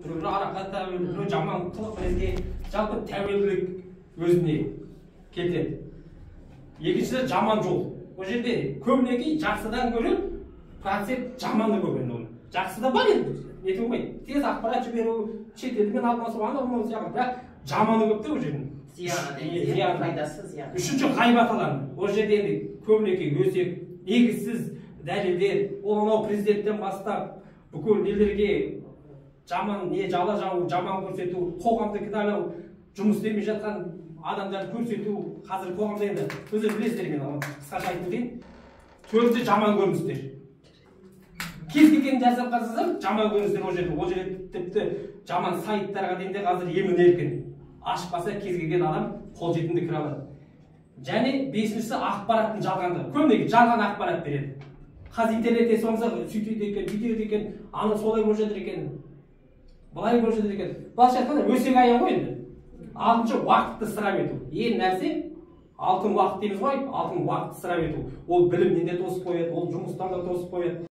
біреулер араққа тәуелді, біреу жаман қылық мінезге, жалпы тәуелділік өзіне келтіреді. Екіншісі жаман жол. Ол жерде көбінесе жақсыдан гөрі процент жаманы көп енді оны. Жақсы да бар енді, нете болмайды. Тез ақпарат жіберу, шетелмен алмасу, анау сияқты, бірақ жаманы көп те ол жердің. Зияны, пайдасы зияны. Үшінші ғайбат алады. Ол жерде енді көбінесе өсек, негізсіз дәлелдер, ол президенттен бастап бүкіл елдерге жаман не жала жабу, жаман көрсету, қоғамды кінәлау, жұмыс істемей жатқан адамдарды көрсету, қазір қоғамда енді өздері білесіздер, мен қысқаша айтып өтейін. Төртінші жаман көріністер. Кез келгенін жасап қалсаңыздар, жаман көріністер ол жерде тіпті жаман сайттарға дейін де қазір емін-еркін. Ашып қалса кез келген адам қолжетімді кіре алады. Және бесіншісі ақпараттың жалғандығы. Көбінесе жалған ақпарат береді. Қазір интернетте соңса сөйтеді екен, бүйтеді екен, аны солай болып жатыр екен, былай болып жатыр екен. Былайша айтқанда өсек аян ғой енді. Алтыншы уақытты ысырап ету. Ең нәрсе алтын уақыт дейміз ғой, алтын уақытты ысырап ету. Ол білімнен де тосып қояды, ол жұмыстан да тосып қояды.